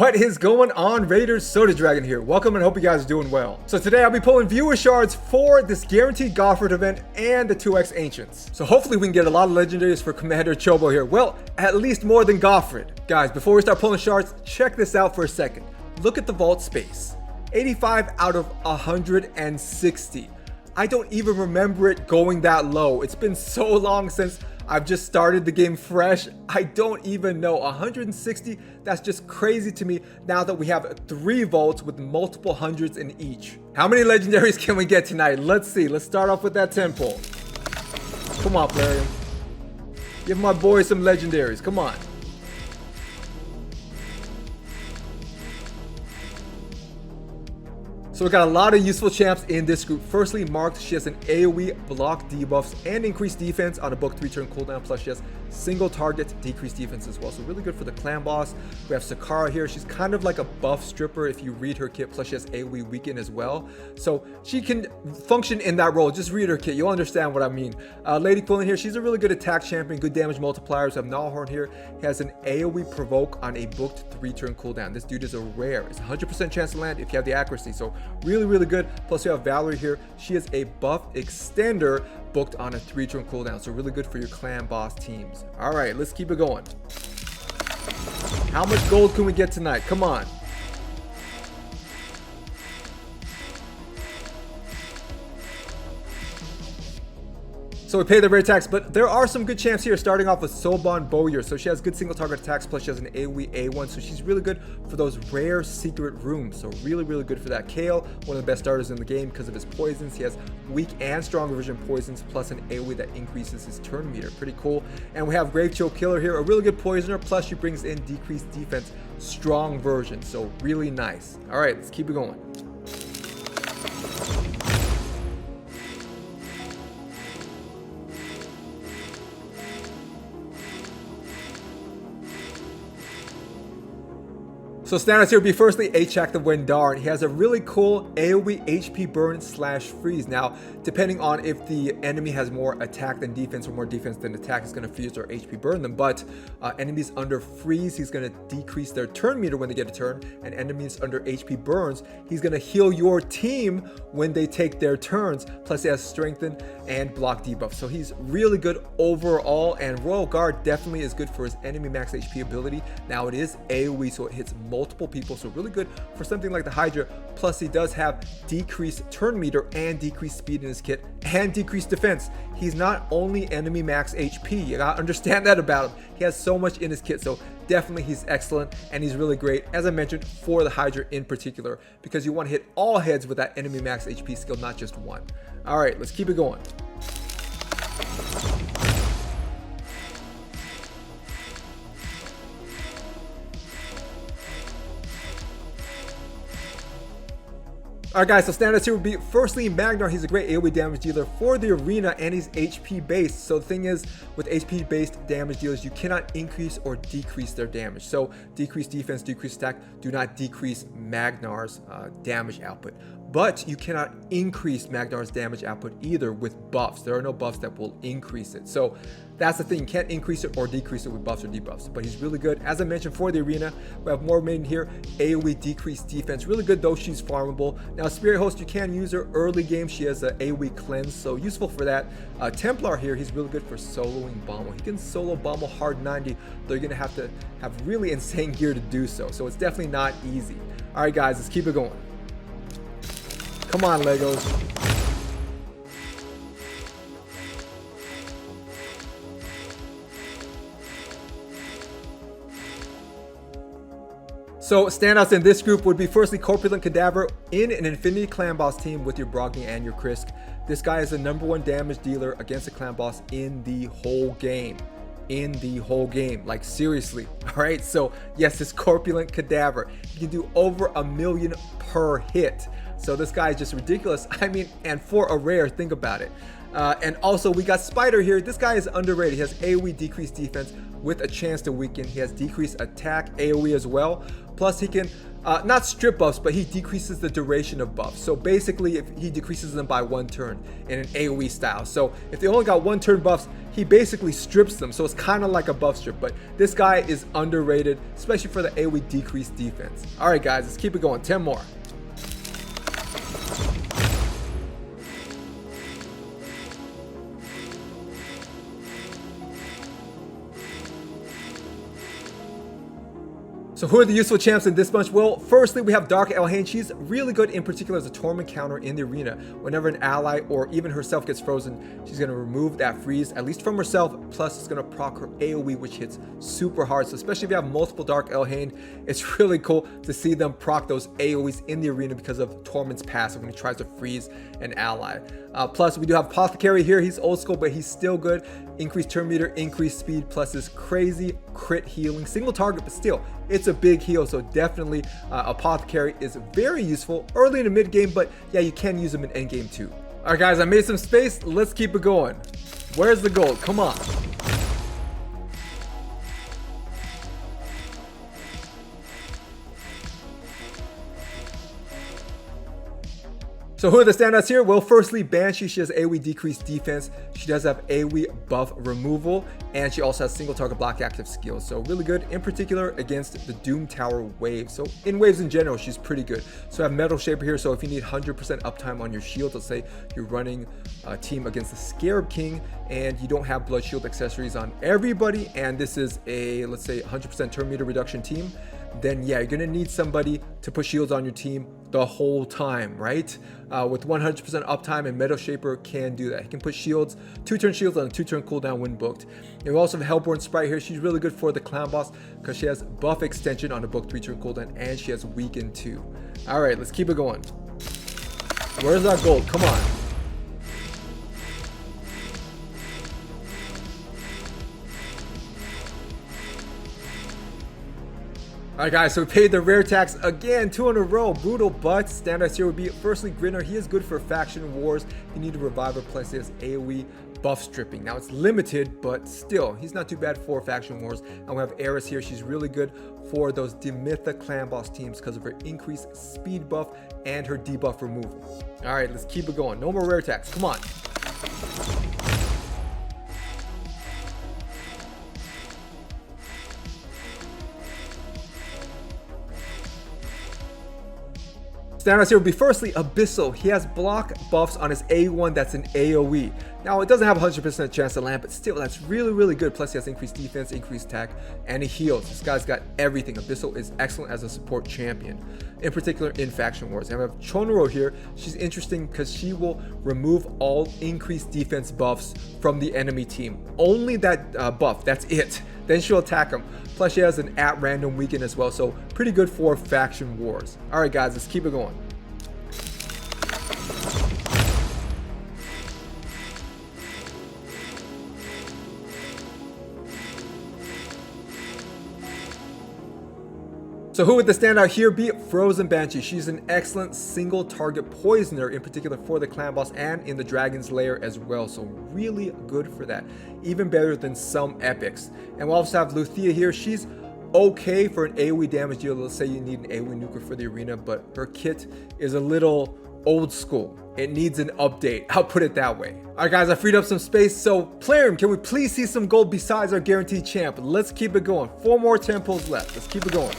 What is going on, Raiders? Soda Dragon here. Welcome and hope you guys are doing well. So today I'll be pulling viewer shards for this guaranteed Goffred event and the 2x Ancients. So hopefully we can get a lot of legendaries for Commander Chobo here. Well, at least more than Goffred. Guys, before we start pulling shards, check this out for a second. Look at the vault space. 85 out of 160. I don't even remember it going that low. It's been so long since I've just started the game fresh. I don't even know. 160, that's just crazy to me now that we have 3 vaults with multiple hundreds in each. How many legendaries can we get tonight? Let's see. Let's start off with that 10 pull. Come on, player. Give my boys some legendaries. Come on. So we got a lot of useful champs in this group. Firstly, Marked, she has an AoE, block debuffs, and increased defense on a book 3-turn cooldown, plus she has single target decreased defense as well. So really good for the clan boss. We have Sakara here. She's kind of like a buff stripper if you read her kit, plus she has AoE weaken as well. So she can function in that role. Just read her kit. You'll understand what I mean. Lady Quillen here, she's a really good attack champion, good damage multipliers. We have Nalhorn here. He has an AoE provoke on a booked 3-turn cooldown. This dude is a rare. It's 100% chance to land if you have the accuracy. So really good. Plus we have Valerie here. She is a buff extender booked on a 3-turn cooldown, so really good for your clan boss teams. All right, let's keep it going. How much gold can we get tonight? Come on. So we pay the rare tax, but there are some good champs here, starting off with Soban Bowyer. So she has good single target attacks, plus she has an AoE A1, so she's really good for those rare secret rooms. So really good for that. Kale, one of the best starters in the game because of his poisons. He has weak and strong revision poisons, plus an AoE that increases his turn meter. Pretty cool. And we have Grave Chill Killer here, a really good poisoner, plus she brings in decreased defense, strong version. So really nice. All right, let's keep it going. So standouts here would be firstly Achak the Wendar. He has a really cool AoE HP burn / freeze. Now, depending on if the enemy has more attack than defense or more defense than attack, he's going to freeze or HP burn them. But enemies under freeze, he's going to decrease their turn meter when they get a turn. And enemies under HP burns, he's going to heal your team when they take their turns. Plus he has strengthen and block debuff. So he's really good overall. And Royal Guard definitely is good for his enemy max HP ability. Now it is AoE, so it hits multiple people, so really good for something like the Hydra. Plus he does have decreased turn meter and decreased speed in his kit and decreased defense. He's not only enemy max HP, you gotta understand that about him. He has so much in his kit, so definitely he's excellent, and he's really great, as I mentioned, for the Hydra in particular, because you want to hit all heads with that enemy max HP skill, not just one. All right, let's keep it going. Alright guys, so standouts here would be firstly Magnar. He's a great AoE damage dealer for the arena, and he's HP based. So the thing is, with HP based damage dealers, you cannot increase or decrease their damage. So decrease defense, decrease attack do not decrease Magnar's damage output. But you cannot increase Magnar's damage output either with buffs. There are no buffs that will increase it. So that's the thing. You can't increase it or decrease it with buffs or debuffs. But he's really good. As I mentioned, for the arena, we have more maiden here. AoE decreased defense. Really good, though she's farmable. Now, Spirit Host, you can use her early game. She has an AoE cleanse, so useful for that. Templar here, he's really good for soloing Bommel. He can solo Bommel hard 90, though you're going to have really insane gear to do so. So it's definitely not easy. All right, guys, let's keep it going. Come on, Legos. So standouts in this group would be firstly Corpulent Cadaver in an Infinity Clan Boss team with your Brogni and your Krisk. This guy is the #1 damage dealer against the Clan Boss in the whole game. Like seriously. All right, so yes, this Corpulent Cadaver, he can do over 1 million per hit. So this guy is just ridiculous. I mean, and for a rare, think about it. And also we got Spider here. This guy is underrated. He has AoE decreased defense with a chance to weaken. He has decreased attack AoE as well. Plus he can not strip buffs, but he decreases the duration of buffs. So basically, if he decreases them by 1 turn in an AoE style. So if they only got 1 turn buffs, he basically strips them. So it's kind of like a buff strip, but this guy is underrated, especially for the AoE decreased defense. All right, guys, let's keep it going. 10 more. So who are the useful champs in this bunch? Well, firstly, we have Dark Elhain. She's really good in particular as a torment counter in the arena. Whenever an ally or even herself gets frozen, she's going to remove that freeze, at least from herself, plus it's going to proc her AoE, which hits super hard. So especially if you have multiple Dark Elhain, it's really cool to see them proc those AoEs in the arena because of Torment's passive when he tries to freeze an ally. Plus, we do have Apothecary here. He's old school, but he's still good. Increased turn meter, increased speed, plus this crazy crit healing. Single target, but still, it's a big heal. So definitely, Apothecary is very useful early in the mid game, but yeah, you can use him in end game too. All right, guys, I made some space. Let's keep it going. Where's the gold? Come on. So who are the standouts here? Well, firstly, Banshee. She has AoE decreased defense. She does have AoE buff removal, and she also has single target block active skills. So really good, in particular against the Doom Tower wave. So in waves in general, she's pretty good. So I have Metal Shaper here. So if you need 100% uptime on your shield, let's say you're running a team against the Scarab King and you don't have Blood Shield accessories on everybody, and this is a, let's say, 100% turn meter reduction team, then yeah, you're gonna need somebody to put shields on your team the whole time, right? With 100% uptime, and Metal Shaper can do that. He can put shields, 2-turn shields on a 2-turn cooldown when booked. And we also have Hellborn Sprite here. She's really good for the clown boss because she has buff extension on a booked 3-turn cooldown, and she has weaken too. All right, let's keep it going. Where's our gold? Come on. Alright guys, so we paid the rare tax again, 2 in a row. Brutal, but standouts here would be firstly Grinner. He is good for faction wars. You need a reviver, plus he has AoE buff stripping. Now it's limited, but still, he's not too bad for faction wars. And we have Eris here. She's really good for those Demitha clan boss teams because of her increased speed buff and her debuff removal. Alright, let's keep it going. No more rare tax. Come on. Standouts here would be firstly Abyssal. He has block buffs on his A1 that's an AoE. Now it doesn't have a 100% chance to land, but still that's really good. Plus he has increased defense, increased attack, and he heals. This guy's got everything. Abyssal is excellent as a support champion, in particular in faction wars. And we have Chonro here. She's interesting because she will remove all increased defense buffs from the enemy team. Only that buff, that's it. Then she'll attack him. Plus she has an at random weaken as well, so pretty good for faction wars. All right guys, let's keep it going. So who would the standout here be? Frozen Banshee. She's an excellent single target poisoner, in particular for the clan boss and in the Dragon's Lair as well. So really good for that. Even better than some epics. And we'll also have Luthia here. She's okay for an AoE damage deal. Let's say you need an AoE nuker for the arena, but her kit is a little old school. It needs an update. I'll put it that way. All right, guys, I freed up some space. So, Plarium, can we please see some gold besides our guaranteed champ? Let's keep it going. 4 more temples left. Let's keep it going.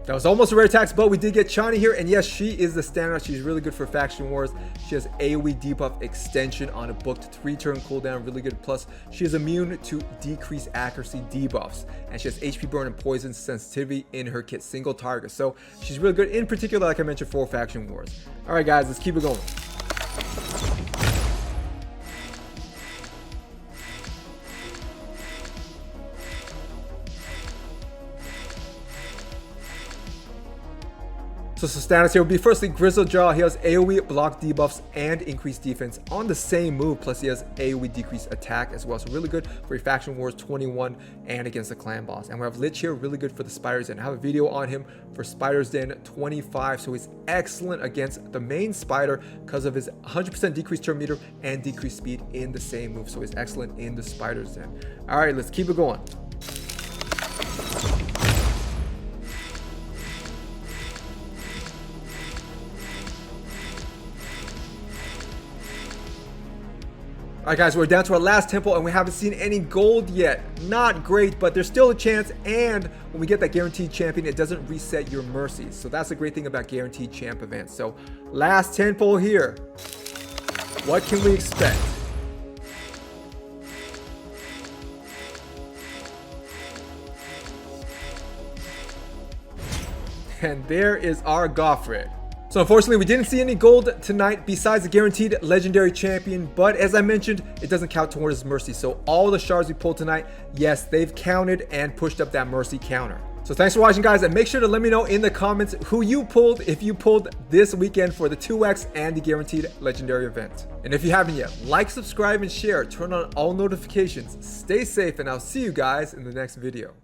That was almost a rare tax, but we did get Chani here, and yes, she is the standout. She's really good for faction wars. She has AoE debuff extension on a booked 3-turn cooldown, really good. Plus, she is immune to decreased accuracy debuffs, and she has HP burn and poison sensitivity in her kit, single target. So she's really good, in particular, like I mentioned, for faction wars. All right, guys, let's keep it going. So some status here will be firstly Grizzle Jaw. He has AoE block debuffs and increased defense on the same move, plus he has AoE decreased attack as well. So really good for a Faction Wars 21 and against the clan boss. And we have Lich here, really good for the Spider's Den. I have a video on him for Spider's Den 25. So he's excellent against the main spider because of his 100% decreased turn meter and decreased speed in the same move. So he's excellent in the Spider's Den. All right, let's keep it going. Alright guys, we're down to our last temple and we haven't seen any gold yet. Not great, but there's still a chance, and when we get that guaranteed champion, it doesn't reset your mercies. So that's the great thing about guaranteed champ events. So last temple here. What can we expect? And there is our Goffred. So unfortunately, we didn't see any gold tonight besides the guaranteed legendary champion, but as I mentioned, it doesn't count towards his mercy. So all the shards we pulled tonight, yes, they've counted and pushed up that mercy counter. So thanks for watching, guys, and make sure to let me know in the comments who you pulled if you pulled this weekend for the 2x and the guaranteed legendary event. And if you haven't yet, like, subscribe, and share. Turn on all notifications. Stay safe, and I'll see you guys in the next video.